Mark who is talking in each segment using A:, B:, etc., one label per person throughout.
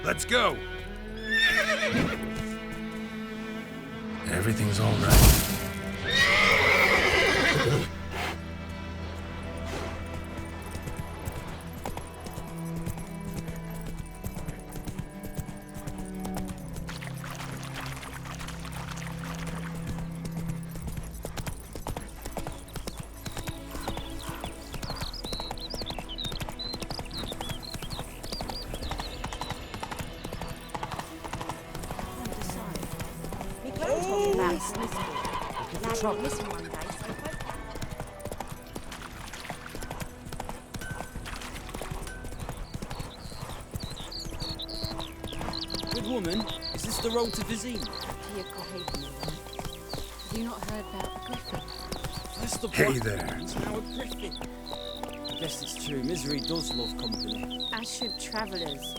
A: Let's go!
B: Everything's all right.
C: Good woman, is this the road to Vesemir?
D: Have you not heard about the griffin?
C: First the
B: Hey
C: black
B: there.
C: ones, now a griffin. I guess it's true, misery does love company.
D: As should travellers.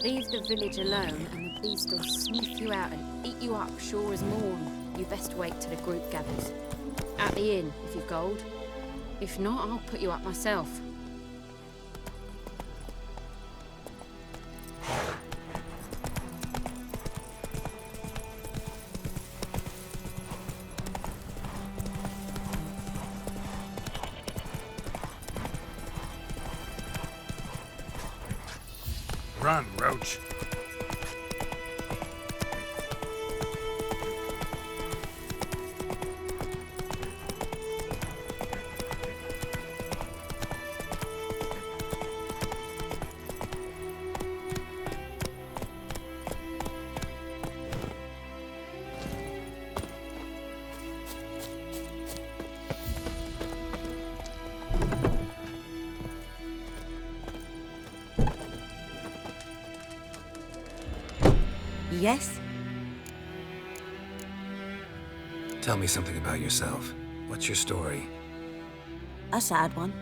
D: Leave the village alone and the beast will sniff you out and eat you up sure as morn. You best wait till the group gathers. At the inn, if you've gold. If not, I'll put you up myself.
B: Run, Roach.
E: Yes?
B: Tell me something about yourself. What's your story?
E: A sad one.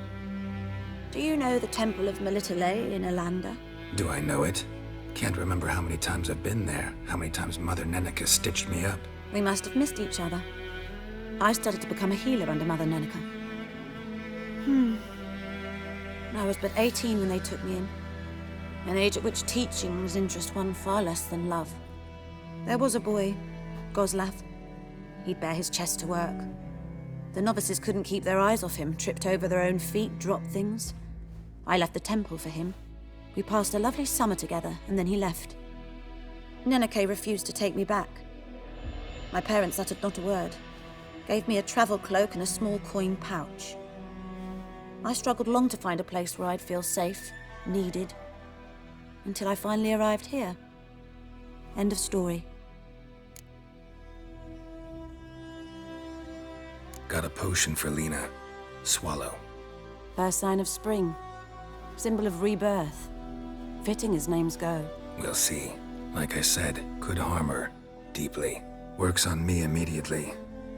E: Do you know the Temple of Melitele in Alanda?
B: Do I know it? Can't remember how many times I've been there, how many times Mother Neneka stitched me up.
E: We must have missed each other. I started to become a healer under Mother Neneka. I was but 18 when they took me in. An age at which teachings interest one far less than love. There was a boy, Goslav. He'd bare his chest to work. The novices couldn't keep their eyes off him, tripped over their own feet, dropped things. I left the temple for him. We passed a lovely summer together, and then he left. Neneke refused to take me back. My parents uttered not a word, gave me a travel cloak and a small coin pouch. I struggled long to find a place where I'd feel safe, needed, until I finally arrived here. End of story.
B: Got a potion for Lena. Swallow.
E: First sign of spring. Symbol of rebirth. Fitting as names go.
B: We'll see. Like I said, could harm her. Deeply. Works on me immediately,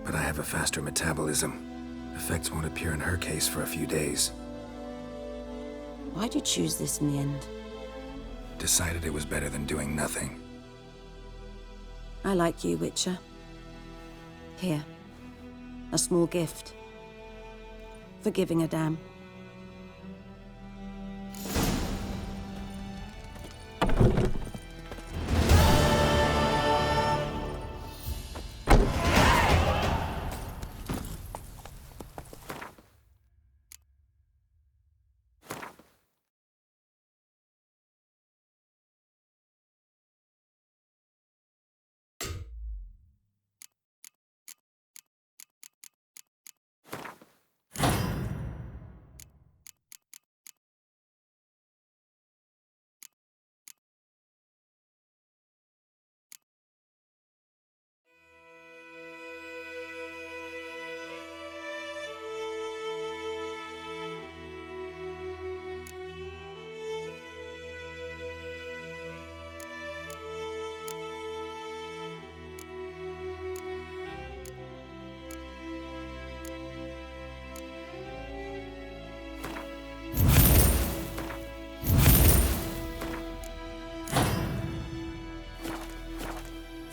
B: but I have a faster metabolism. Effects won't appear in her case for a few days.
E: Why'd you choose this in the end?
B: Decided it was better than doing nothing.
E: I like you, Witcher. Here. A small gift. For giving a damn.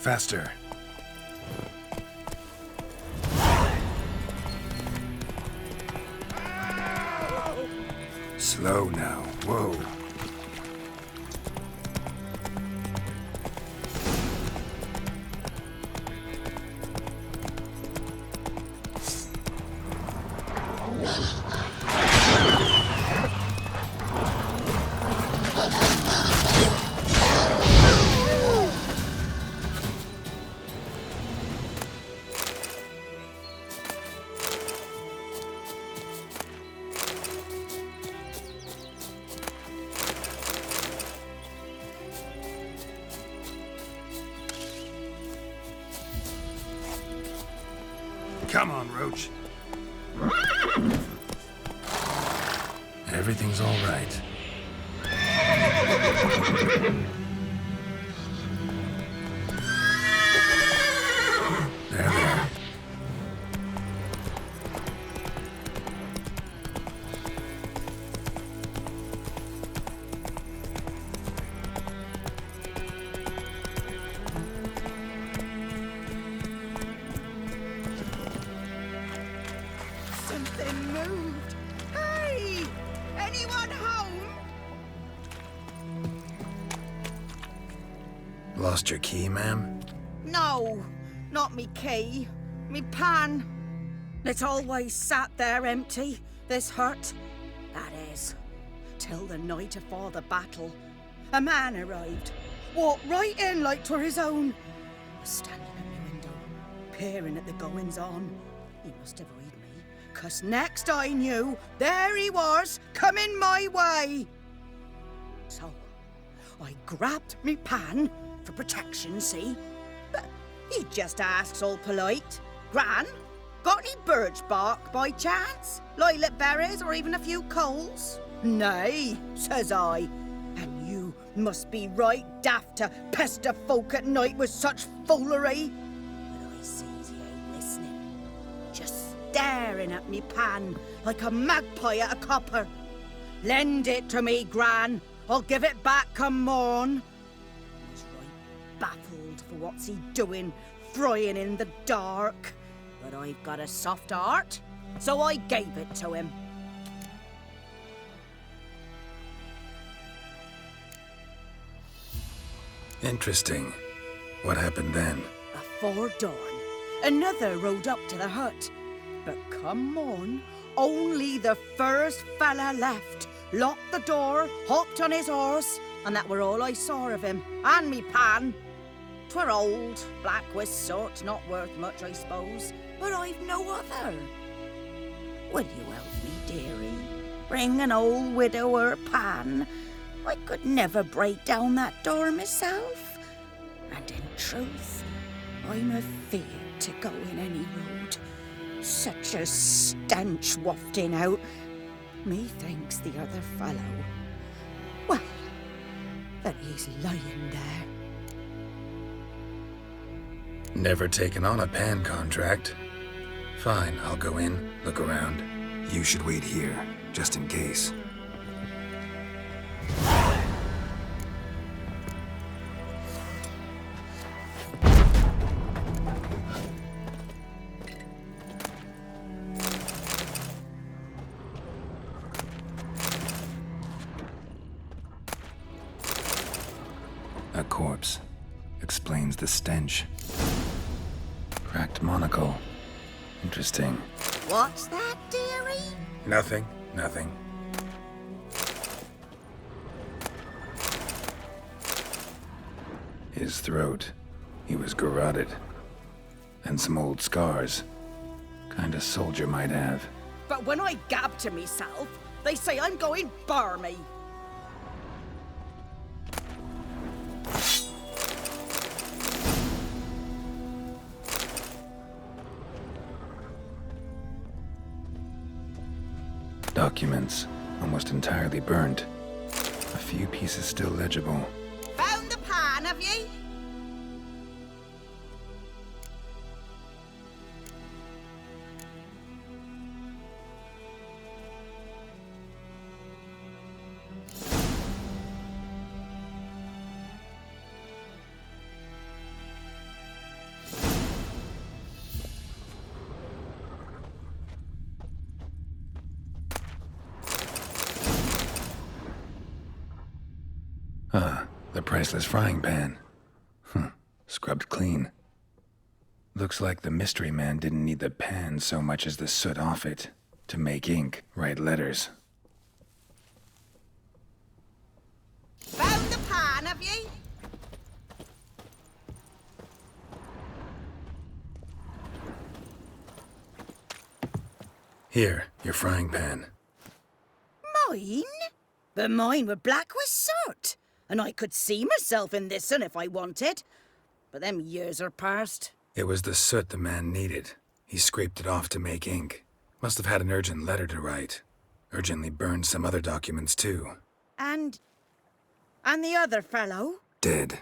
B: Faster. Slow now. Whoa.
A: Come on, Roach.
B: Everything's all right. There.
F: Something moved. Hey! Anyone home?
B: Lost your key, ma'am?
F: No, not me key. Me pan. It's always sat there empty, this hut. That is, till the night afore the battle. A man arrived. Walked right in like 'twere his own. Was standing at my window, peering at the goings-on. He must have eyed me, 'cause next I knew, there he was, coming my way. So, I grabbed me pan, for protection, see? But he just asks all polite, Gran, got any birch bark by chance? Lilac berries or even a few coals? Nay, says I. And you must be right daft to pester folk at night with such foolery. But I sees he ain't listening, just staring at me pan like a magpie at a copper. Lend it to me, Gran. I'll give it back come morn. I was right baffled for what's he doing, frying in the dark. But I've got a soft heart, so I gave it to him.
B: Interesting. What happened then?
F: Afore dawn, another rode up to the hut. But come morn, only the first fella left. Locked the door, hopped on his horse, and that were all I saw of him. And me pan. 'Twere old, black with sort, not worth much, I suppose. But I've no other. Will you help me, dearie? Bring an old widower pan. I could never break down that door myself. And in truth, I'm afeard to go in any road. Such a stench wafting out. Methinks the other fellow, well, that he's lying there.
B: Never taken on a pan contract. Fine, I'll go in, look around. You should wait here, just in case. A corpse. Explains the stench. Cracked monocle. Interesting.
F: What's that, dearie?
B: Nothing. His throat. He was garroted. And some old scars. Kind of soldier might have.
F: But when I gab to myself, they say I'm going barmy.
B: Documents. Almost entirely burnt. A few pieces still legible.
F: Found the pan, have ye?
B: priceless frying pan. Scrubbed clean. Looks like the mystery man didn't need the pan so much as the soot off it to make ink, write letters.
F: Found the pan, have ye?
B: Here, your frying pan.
F: Mine? But mine were black with soot, and I could see myself in this one if I wanted. But them years are past.
B: It was the soot the man needed. He scraped it off to make ink. Must have had an urgent letter to write. Urgently burned some other documents too.
F: And the other fellow?
B: Dead.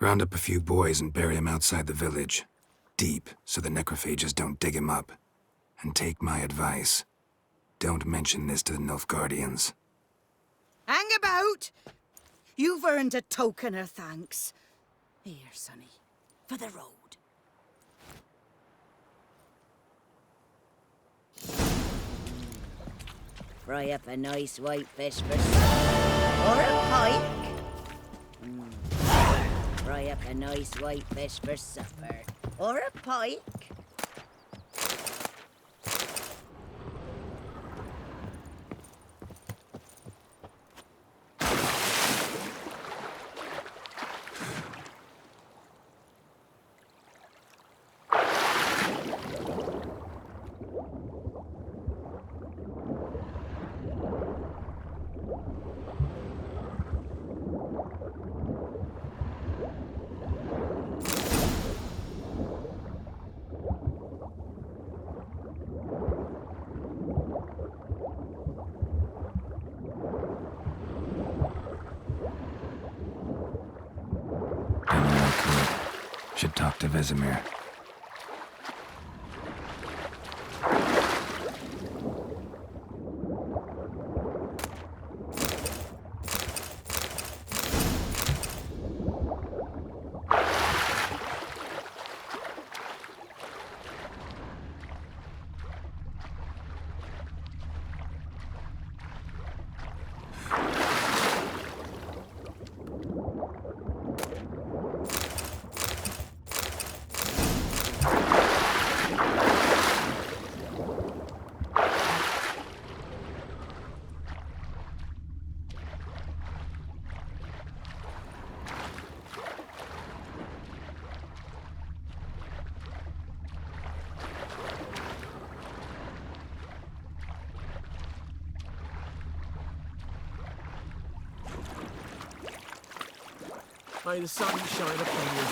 B: Round up a few boys and bury him outside the village. Deep, so the necrophages don't dig him up. And take my advice. Don't mention this to the Nilfgaardians.
F: Hang about! You've earned a token of thanks. Here, sonny, for the road. Fry up a nice white fish for supper. Or a pike. Fry up a nice white fish for supper. Or a pike.
B: Should talk to Vesemir.
C: May the sun shine upon you.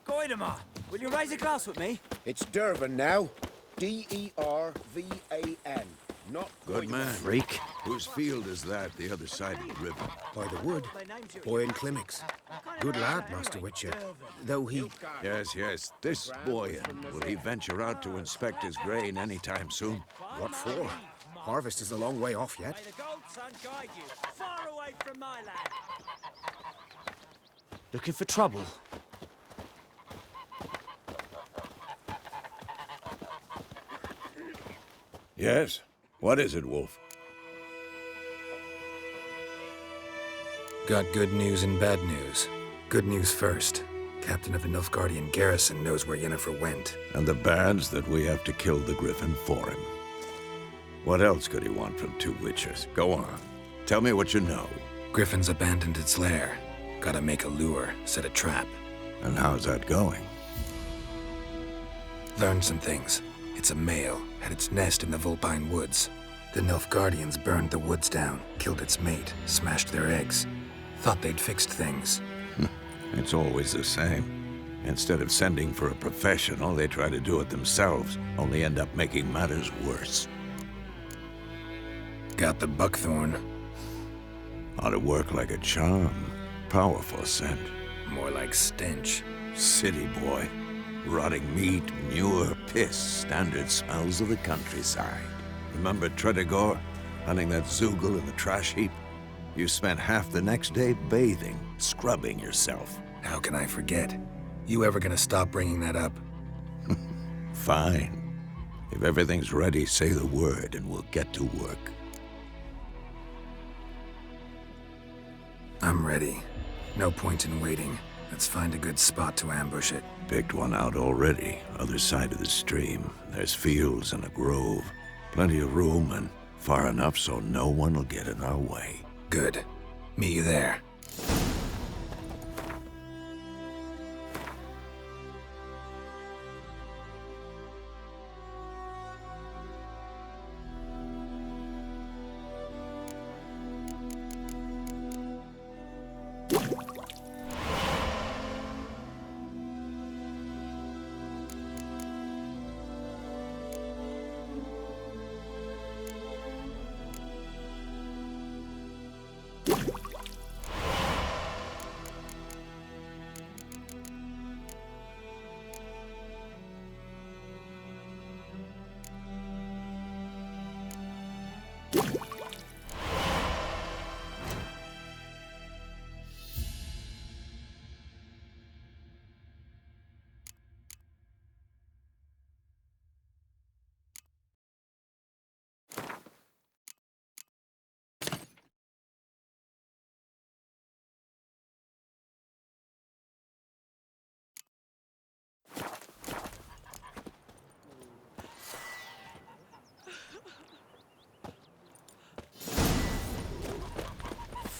C: Goidemar, will you raise a glass with me?
G: It's Dervan now. D-E-R-V-A-N. Not
A: Good man.
G: Freak.
A: Whose field is that, the other side of the river?
G: By the wood. Boy in Climmix. Good lad, Master Witcher. Though he...
A: Yes, yes. This boy, will he venture out to inspect his grain any time soon?
G: What for? Harvest is a long way off yet.
C: May the gold sun guide you, far away from my land. Looking for trouble?
A: Yes. What is it, Wolf?
B: Got good news and bad news. Good news first. Captain of the Nilfgaardian garrison knows where Yennefer went.
A: And the bad's that we have to kill the griffin for him. What else could he want from two witches? Go on. Tell me what you know.
B: Griffin's abandoned its lair. Gotta make a lure, set a trap.
A: And how's that going?
B: Learned some things. It's a male, had its nest in the Vulpine Woods. The Nilfgaardians burned the woods down, killed its mate, smashed their eggs. Thought they'd fixed things.
A: It's always the same. Instead of sending for a professional, they try to do it themselves, only end up making matters worse.
B: Got the buckthorn.
A: Ought to work like a charm. Powerful scent.
B: More like stench.
A: City boy. Rotting meat, manure, piss, standard smells of the countryside. Remember Tredegor? Hunting that Zoogle in the trash heap? You spent half the next day bathing, scrubbing yourself.
B: How can I forget? You ever gonna stop bringing that up?
A: Fine. If everything's ready, say the word and we'll get to work.
B: I'm ready. No point in waiting. Let's find a good spot to ambush it.
A: Picked one out already, other side of the stream. There's fields and a grove. Plenty of room and far enough so no one will get in our way.
B: Good. Meet you there.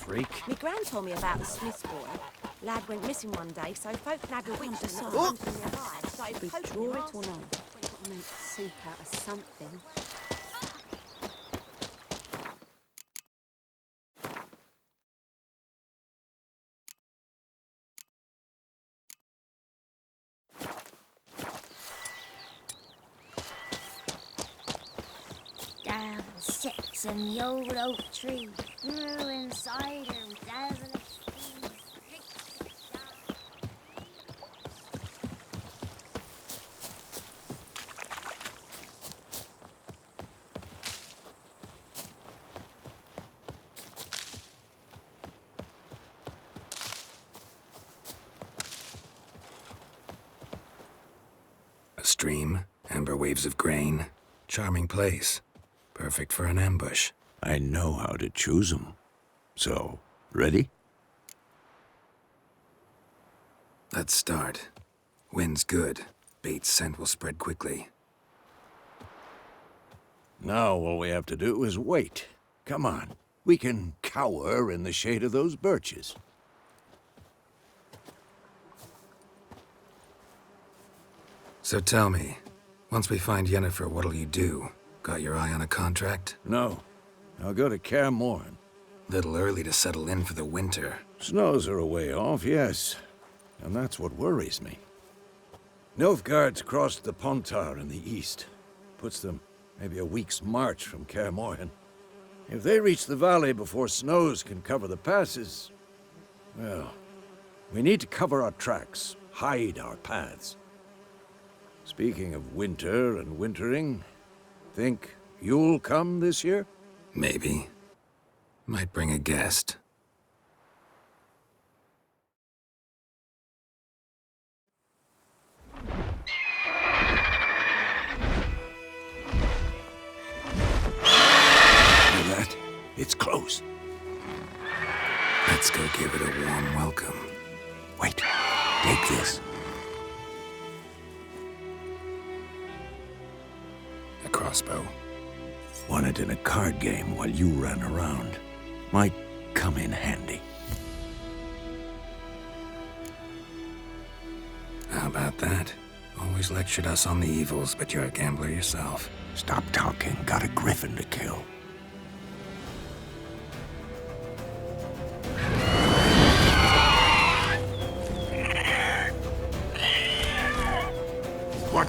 C: Freak.
E: My gran told me about the Smith's boy. Lad went missing one day, so folk nabbed a witch to start from their eyes. Started We poking draw him it or no?
D: Gotta make soup out of something.
H: Down sits in the old oak tree, grew inside her with devilish things.
B: A stream, amber waves of grain. Charming place. Perfect for an ambush.
A: I know how to choose them. So, ready?
B: Let's start. Wind's good. Bait's scent will spread quickly.
A: Now all we have to do is wait. Come on. We can cower in the shade of those birches.
B: So tell me, once we find Yennefer, what'll you do? Got your eye on a contract?
A: No. I'll go to Kaer Morhen.
B: Little early to settle in for the winter.
A: Snows are a way off, yes. And that's what worries me. Nilfgaard's crossed the Pontar in the east. Puts them maybe a week's march from Kaer Morhen. If they reach the valley before snows can cover the passes, well, we need to cover our tracks, hide our paths. Speaking of winter and wintering, think you'll come this year?
B: Maybe. Might bring a guest.
A: Hear that? It's close.
B: Let's go give it a warm welcome.
A: Wait, take this.
B: A crossbow.
A: Won it in a card game while you ran around. Might come in handy.
B: How about that? Always lectured us on the evils, but you're a gambler yourself.
A: Stop talking. Got a griffin to kill.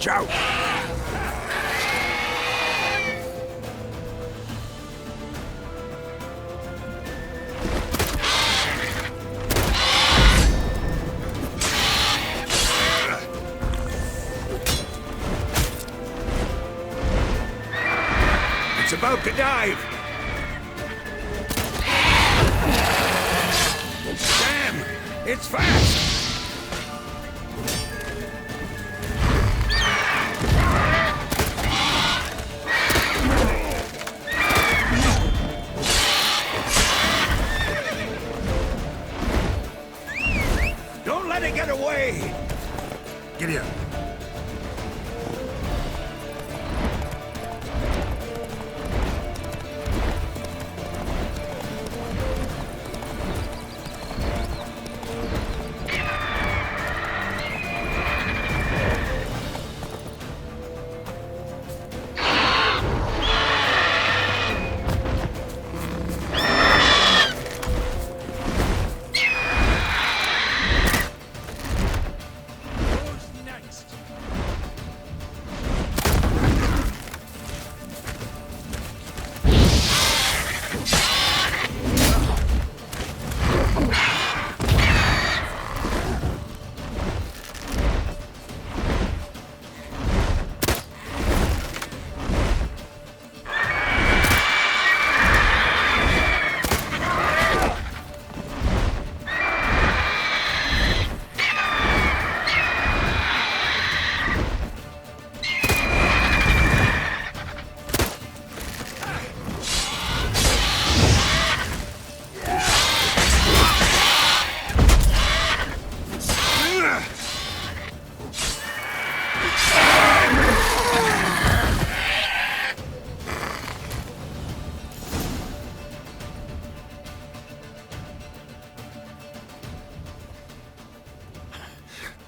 A: Watch out! It's about to dive! Damn! It's fast! Don't let it get away!
B: Get here.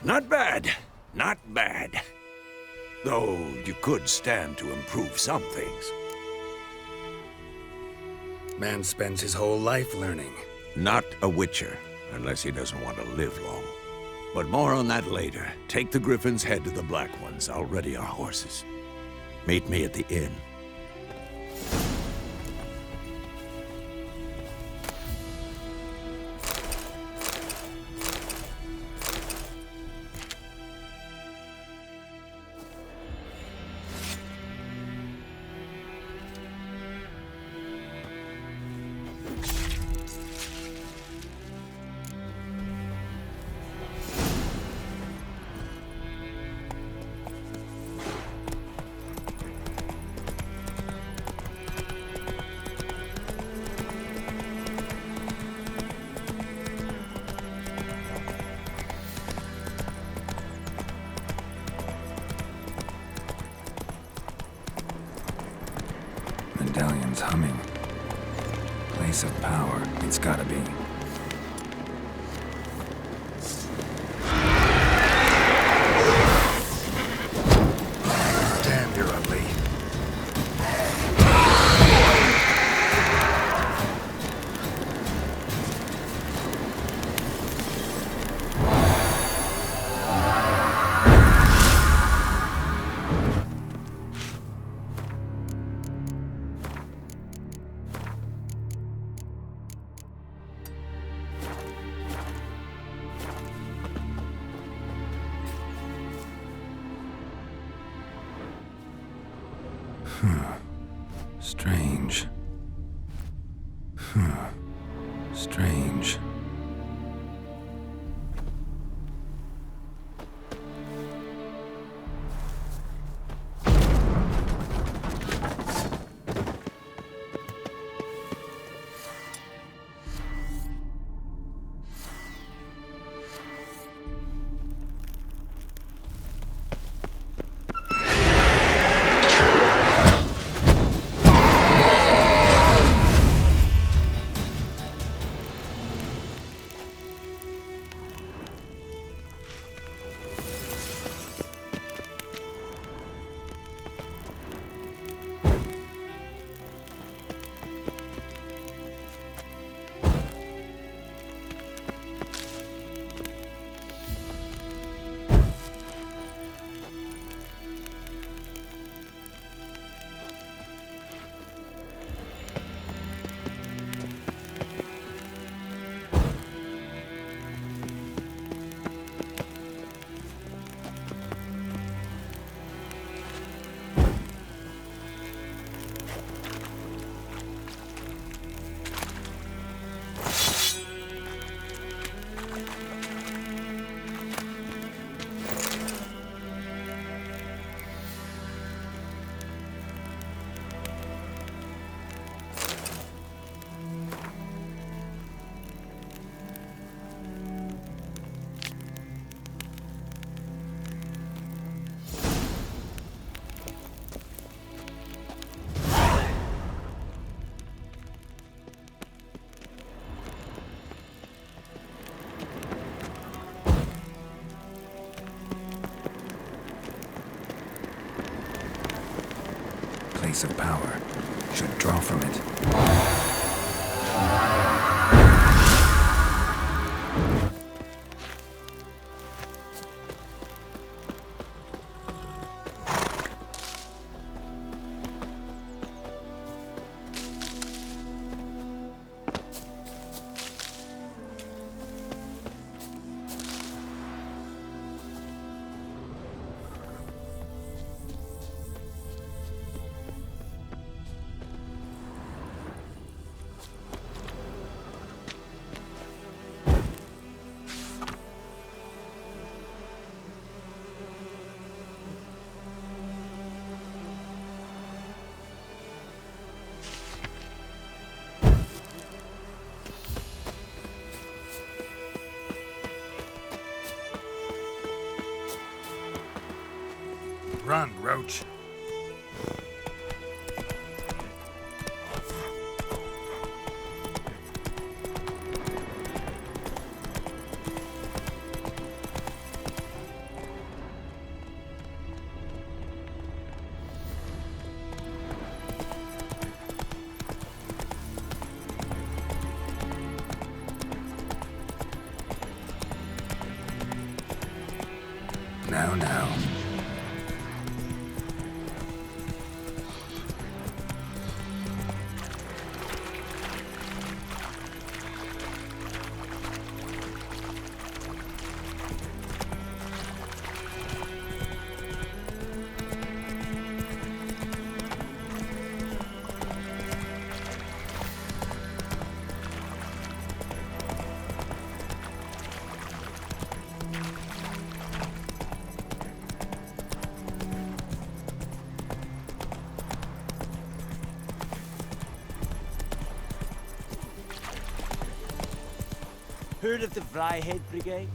A: Not bad. Not bad. Though you could stand to improve some things.
B: Man spends his whole life learning.
A: Not a witcher, unless he doesn't want to live long. But more on that later. Take the Griffins, head to the Black Ones. I'll ready our horses. Meet me at the inn.
B: Medallion's humming. Place of power. It's gotta be. Damn, you're ugly. Strange. Strange. piece of power. Should draw from it. Run, Roach. Now.
C: Heard of the Vryhead Brigade?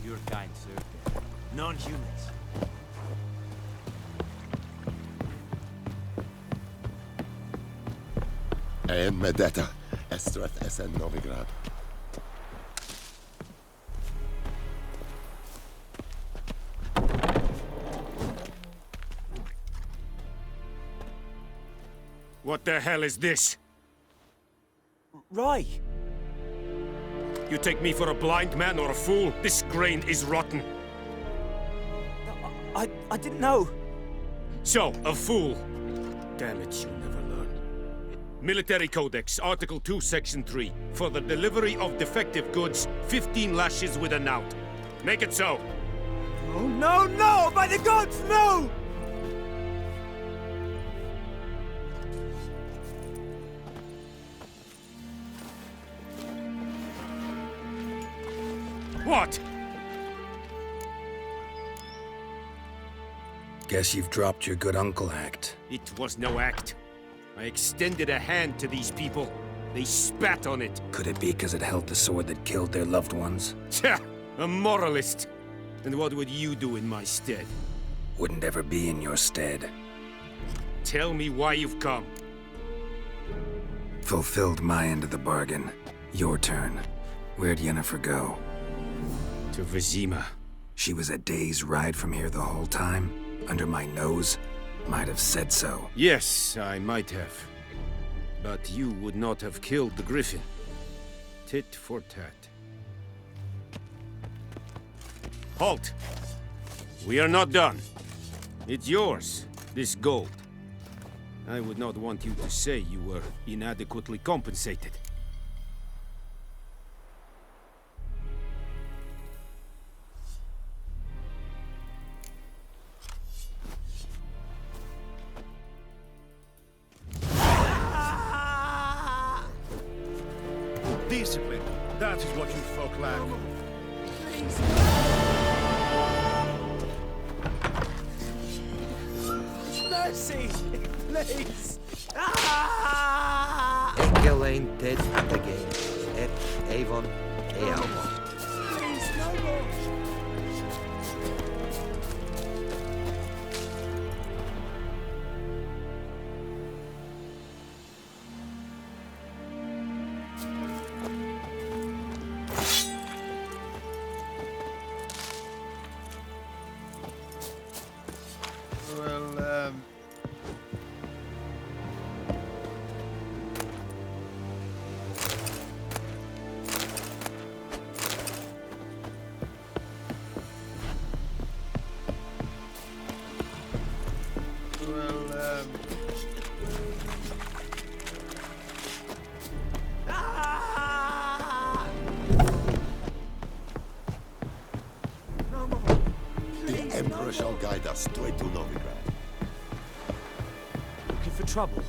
C: Your kind, sir. Non-humans.
I: En med detta, Estrat SN Novigrad.
J: What the hell is this?
C: Rye!
J: You take me for a blind man or a fool? This grain is rotten.
C: I didn't know.
J: So, a fool. Damn it, you never learn. Military Codex, Article 2, Section 3. For the delivery of defective goods, 15 lashes with a knout. Make it so.
C: Oh, no! By the gods, no!
J: What?
B: Guess you've dropped your good uncle act.
J: It was no act. I extended a hand to these people. They spat on it.
B: Could it be because it held the sword that killed their loved ones?
J: Tja, a moralist. And what would you do in my stead?
B: Wouldn't ever be in your stead.
J: Tell me why you've come.
B: Fulfilled my end of the bargain. Your turn. Where'd Yennefer go?
J: To Vesemir.
B: She was a day's ride from here the whole time? Under my nose? Might have said so.
J: Yes, I might have. But you would not have killed the griffin. Tit for tat. Halt! We are not done. It's yours, this gold. I would not want you to say you were inadequately compensated.
G: Discipline. That is what you folk lack.
C: Mercy! Please!
K: Engelain dead again. Et Avon Ealmon.
C: Please, no more!
I: will guide us straight to Novigrad.
C: Looking for trouble?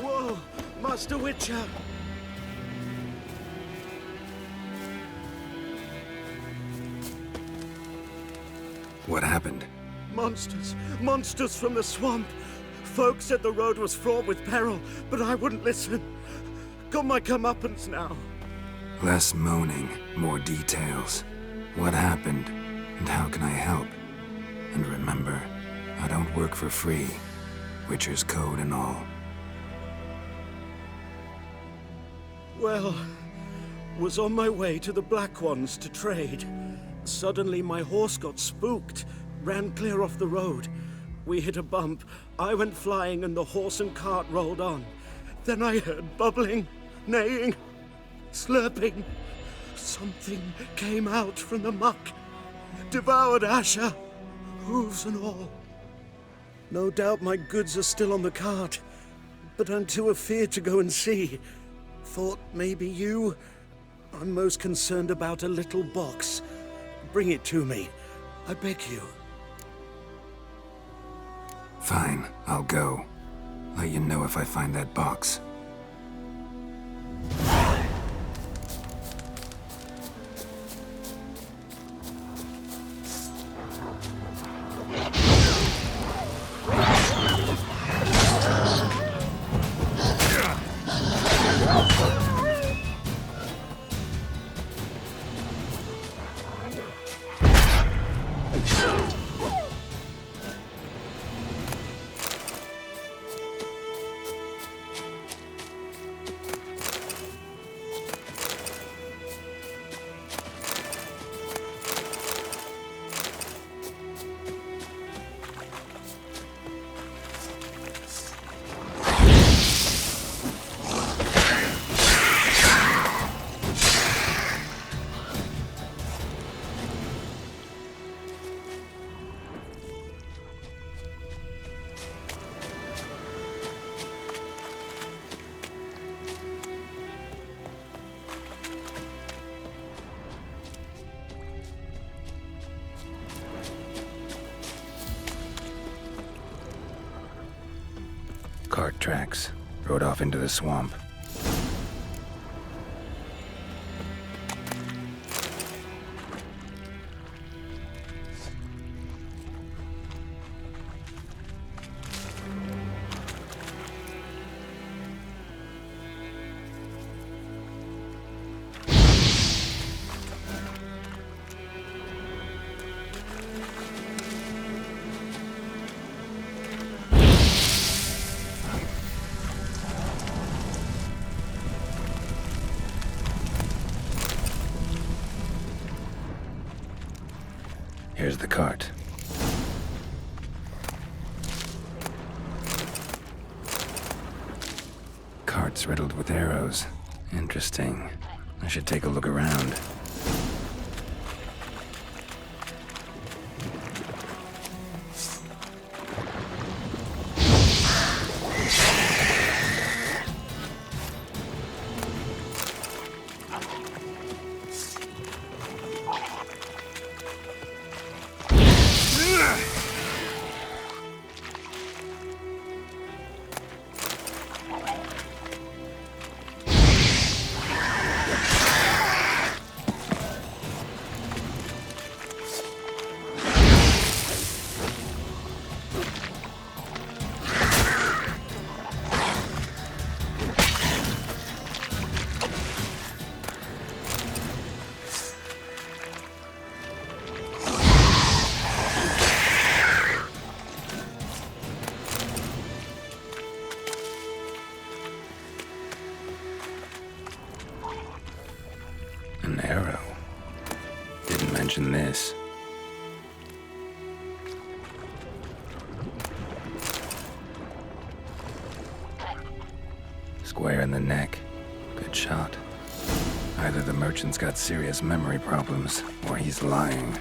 L: Whoa, Master Witcher!
B: What happened?
L: Monsters! Monsters from the swamp! Folk said the road was fraught with peril, but I wouldn't listen. Got my comeuppance now.
B: Less moaning, more details. What happened, and how can I help? And remember, I don't work for free. Witcher's code and all.
L: Well, was on my way to the Black Ones to trade. Suddenly my horse got spooked, ran clear off the road. We hit a bump, I went flying and the horse and cart rolled on. Then I heard bubbling, neighing, slurping. Something came out from the muck, devoured Asher, hooves and all. No doubt my goods are still on the cart, but I'm too afeard to go and see. Thought maybe you? I'm most concerned about a little box. Bring it to me, I beg you.
B: Fine, I'll go. Let you know if I find that box. Cart tracks. Rode off into the swamp. Here's the cart. Cart's riddled with arrows. Interesting. I should take a look around. An arrow. Didn't mention this. Square in the neck. Good shot. Either the merchant's got serious memory problems, or he's lying.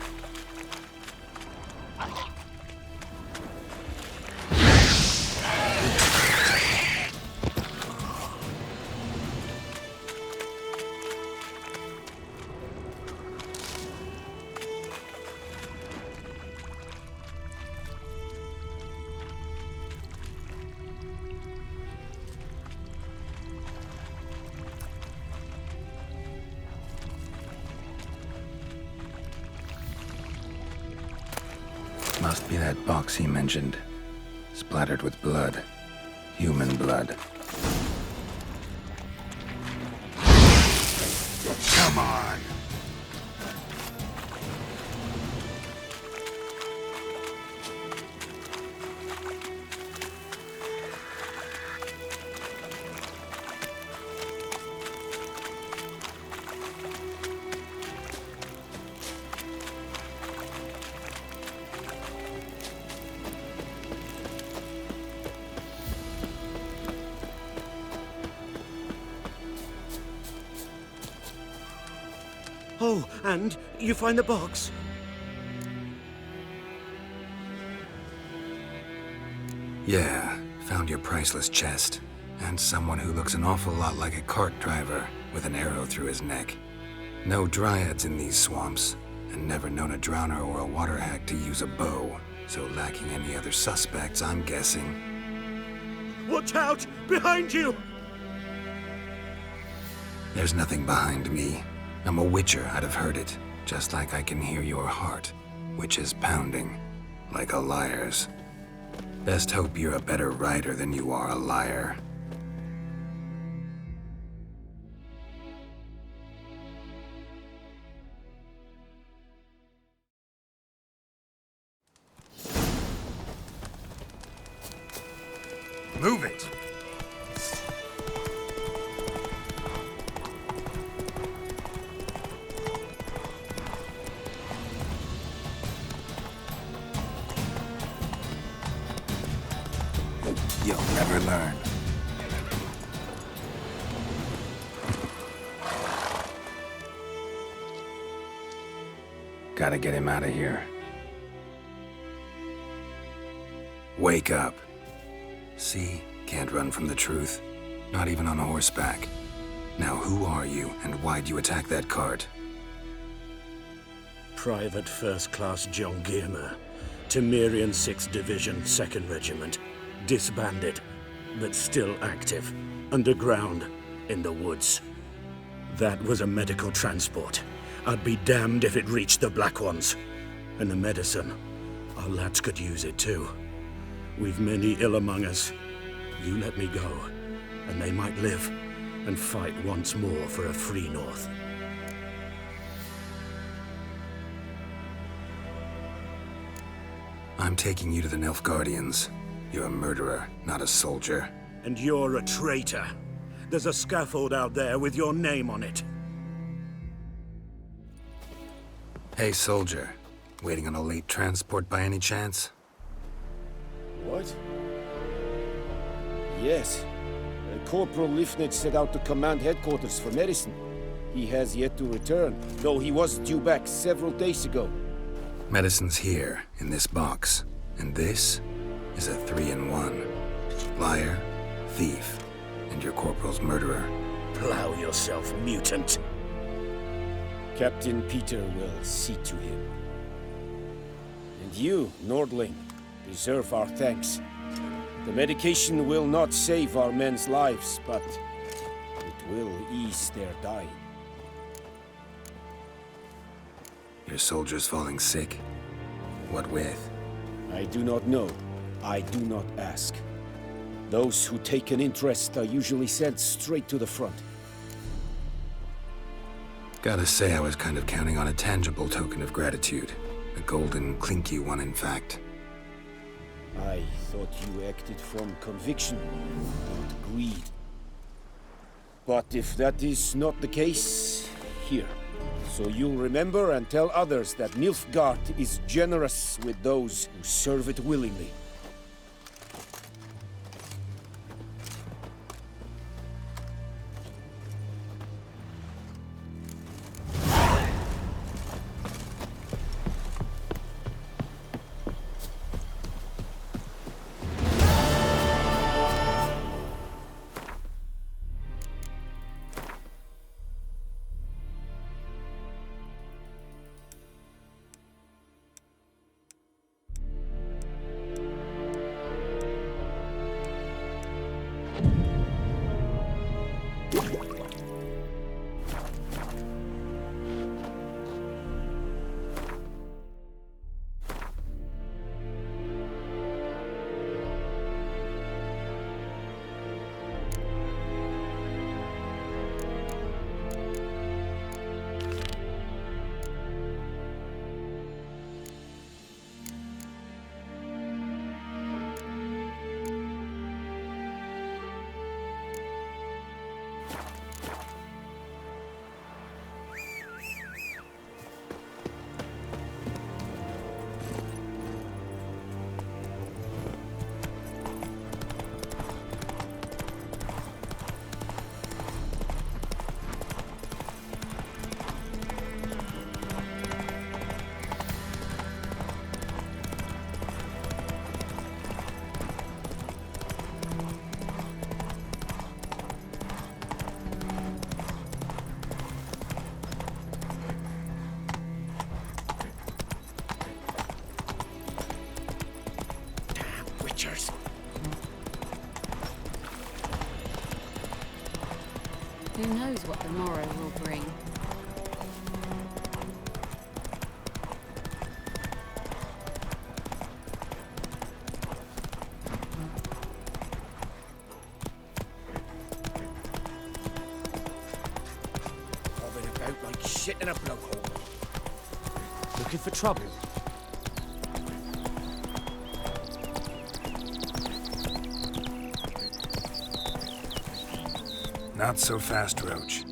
B: Must be that box he mentioned. Splattered with blood. Human blood. Come on!
L: Oh, and you find the box?
B: Yeah, found your priceless chest. And someone who looks an awful lot like a cart driver with an arrow through his neck. No dryads in these swamps, and never known a drowner or a water hack to use a bow. So lacking any other suspects, I'm guessing.
L: Watch out! Behind you!
B: There's nothing behind me. I'm a witcher, I'd have heard it. Just like I can hear your heart, which is pounding, like a liar's. Best hope you're a better rider than you are a liar. Move it! You'll never learn. Gotta get him out of here. Wake up. See? Can't run from the truth. Not even on horseback. Now who are you, and why'd you attack that cart?
L: Private First Class John Giermer, Temerian 6th Division, 2nd Regiment. Disbanded, but still active. Underground, in the woods. That was a medical transport. I'd be damned if it reached the Black Ones. And the medicine, our lads could use it too. We've many ill among us. You let me go, and they might live, and fight once more for a free North.
B: I'm taking you to the Nilfgaardians. You're a murderer, not a soldier.
L: And you're a traitor. There's a scaffold out there with your name on it.
B: Hey, soldier. Waiting on a late transport by any chance?
J: What? Yes. Corporal Lifnitz set out to command headquarters for medicine. He has yet to return, though he was due back several days ago.
B: Medicine's here, in this box. And this is a 3-in-1. Liar, thief, and your corporal's murderer.
L: Plow yourself, mutant.
J: Captain Peter will see to him. And you, Nordling, deserve our thanks. The medication will not save our men's lives, but it will ease their dying.
B: Your soldiers falling sick? What with?
J: I do not know. I do not ask. Those who take an interest are usually sent straight to the front.
B: Gotta say, I was kind of counting on a tangible token of gratitude. A golden, clinky one, in fact.
J: I thought you acted from conviction, not greed. But if that is not the case, here, So you'll remember and tell others that Nilfgaard is generous with those who serve it willingly.
D: Who knows what the morrow will bring?
K: Bobbing about like shit in a blowhole.
C: Looking for trouble?
B: Not so fast, Roach.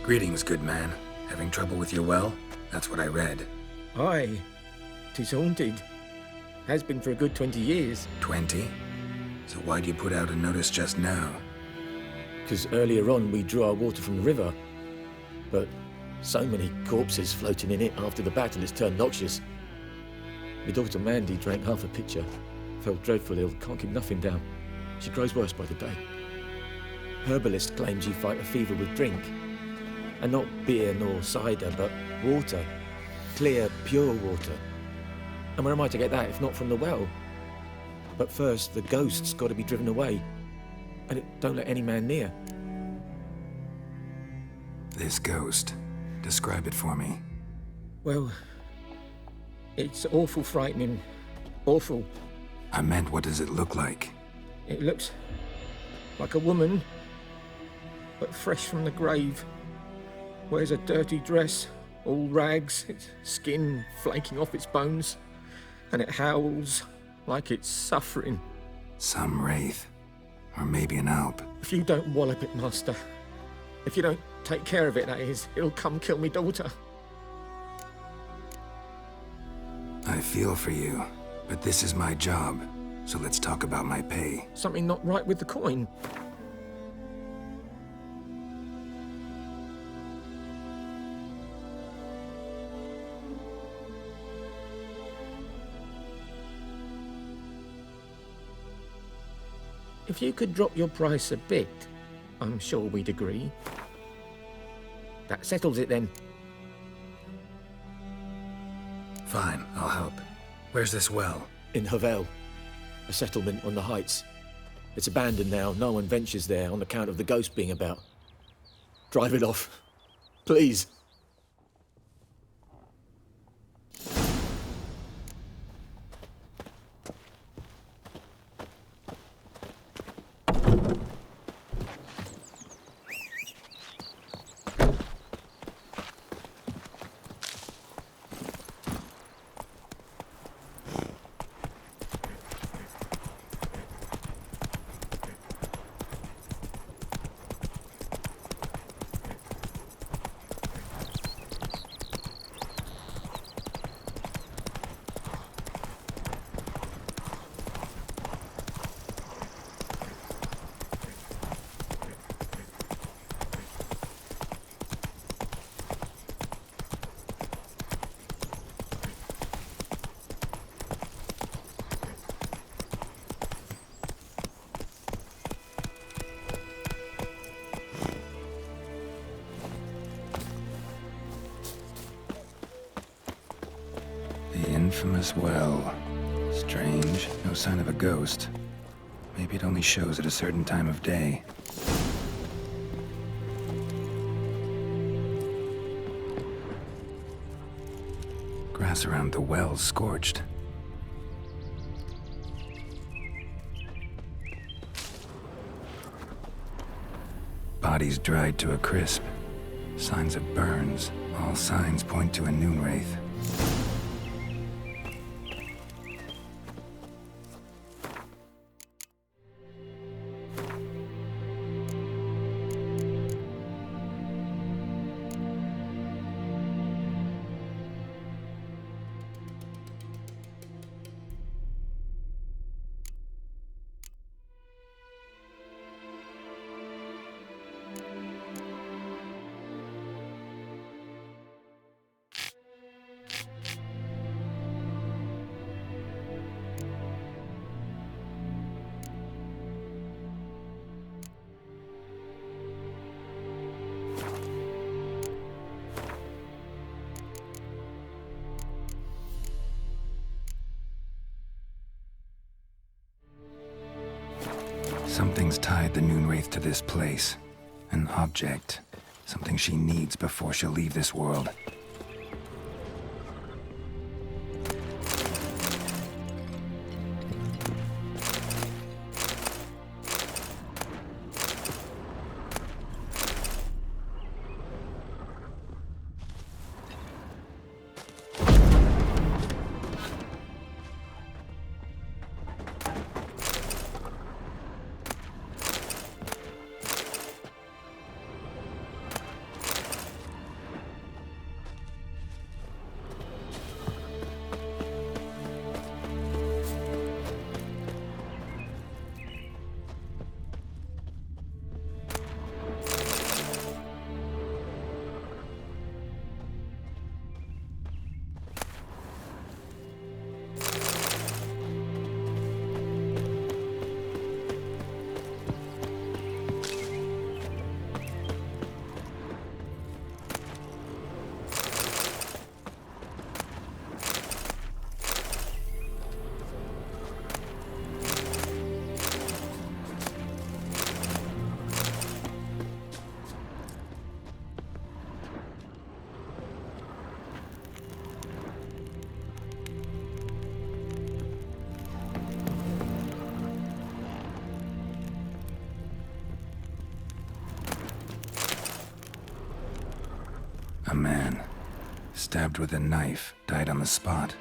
B: Greetings, good man. Having trouble with your well? That's what I read.
M: Aye. 'Tis haunted. Has been for a good 20 years.
B: 20? So why'd you put out a notice just now?
M: 'Cause earlier on we drew our water from the river. But so many corpses floating in it after the battle it's turned noxious. My daughter Mandy drank half a pitcher. Felt dreadful ill, can't keep nothing down. She grows worse by the day. Herbalist claims you fight a fever with drink. And not beer nor cider, but water. Clear, pure water. And where am I to get that if not from the well? But first, the ghost's got to be driven away. And it don't let any man near.
B: This ghost. Describe it for me.
M: Well, it's awful frightening. Awful.
B: I meant, what does it look like?
M: It looks like a woman, but fresh from the grave. Wears a dirty dress, all rags, its skin flaking off its bones, and it howls like it's suffering.
B: Some wraith. Or maybe an alp.
M: If you don't wallop it, Master, if you don't take care of it, that is, it'll come kill me daughter.
B: I feel for you, but this is my job, so let's talk about my pay.
M: Something not right with the coin. If you could drop your price a bit, I'm sure we'd agree. That settles it then.
B: Fine, I'll help. Where's this well?
M: In Havel, a settlement on the heights. It's abandoned now. No one ventures there on account of the ghost being about. Drive it off, please.
B: The infamous well. Strange, no sign of a ghost. Maybe it only shows at a certain time of day. Grass around the well's scorched. Bodies dried to a crisp. Signs of burns. All signs point to a noon wraith. Something's tied the Noon Wraith to this place. An object. Something she needs before she'll leave this world. A man, stabbed with a knife, died on the spot.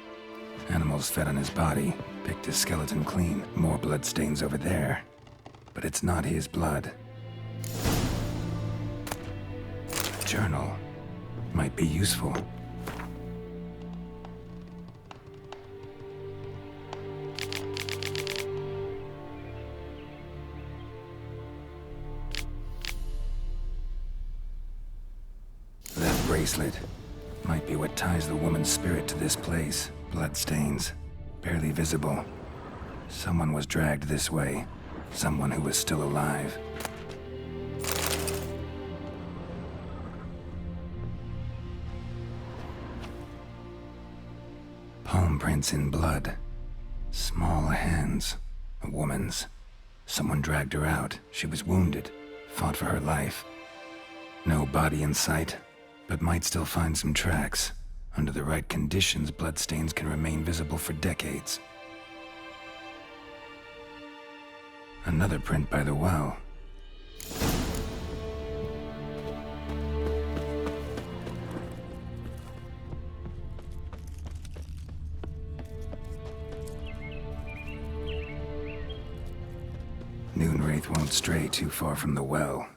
B: Animals fed on his body, picked his skeleton clean. More bloodstains over there. But it's not his blood. A journal might be useful. Bracelet might be what ties the woman's spirit to this place. Bloodstains, barely visible. Someone was dragged this way. Someone who was still alive. Palm prints in blood. Small hands. A woman's. Someone dragged her out. She was wounded. Fought for her life. No body in sight, but might still find some tracks. Under the right conditions, bloodstains can remain visible for decades. Another print by the well. Wraith won't stray too far from the well.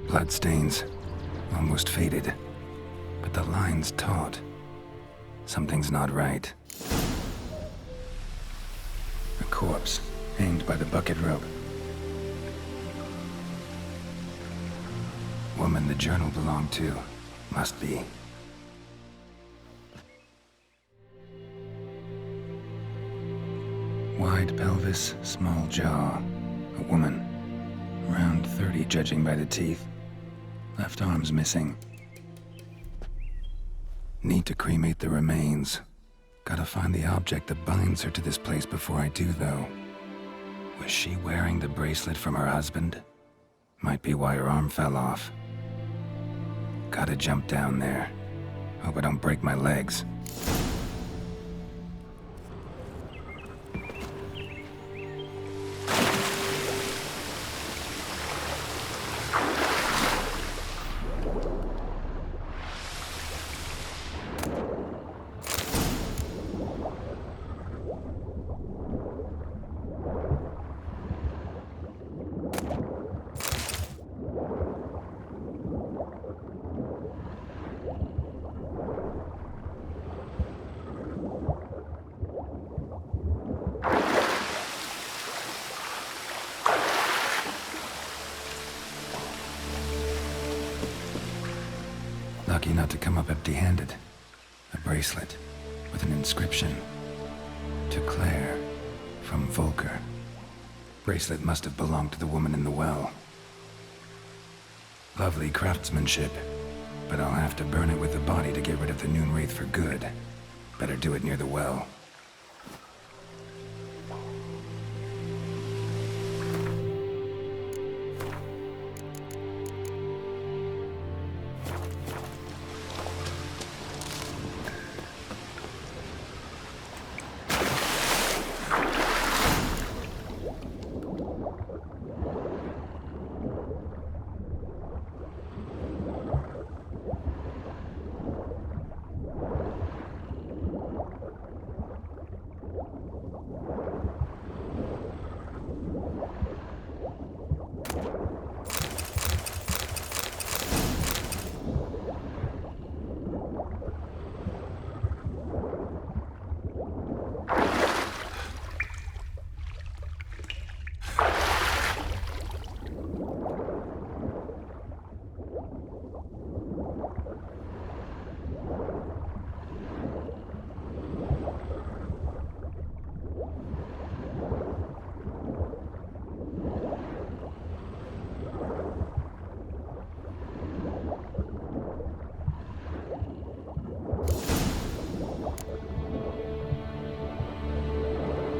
B: Bloodstains, almost faded, but the line's taut. Something's not right. A corpse, hanged by the bucket rope. Woman the journal belonged to, must be. Wide pelvis, small jaw. A woman. Around 30, judging by the teeth. Left arm's missing. Need to cremate the remains. Gotta find the object that binds her to this place before I do, though. Was she wearing the bracelet from her husband? Might be why her arm fell off. Gotta jump down there. Hope I don't break my legs. Lucky not to come up empty-handed. A bracelet with an inscription. To Claire, from Volker. Bracelet must have belonged to the woman in the well. Lovely craftsmanship, but I'll have to burn it with the body to get rid of the Noon Wraith for good. Better do it near the well.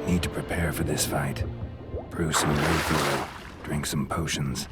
B: Need to prepare for this fight. Brew some wraith oil, drink some potions.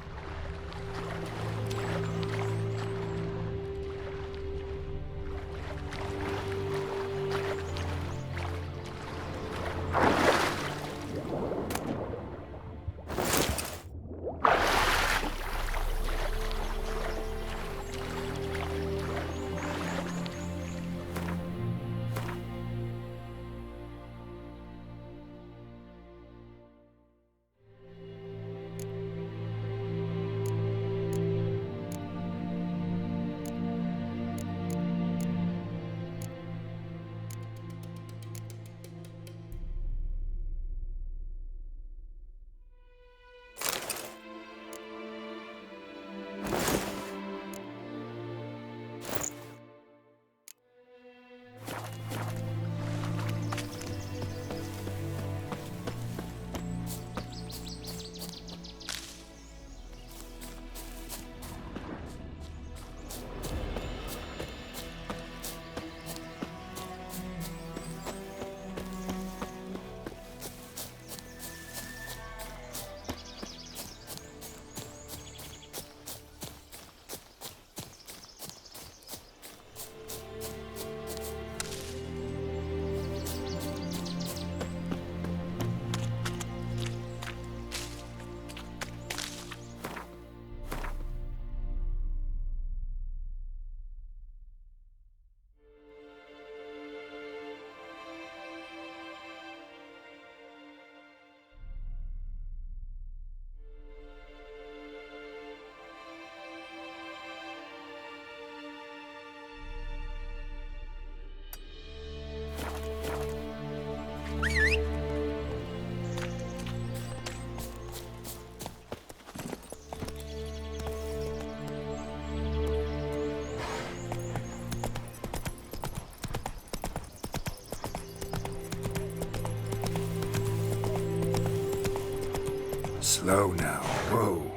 B: Slow now. Whoa.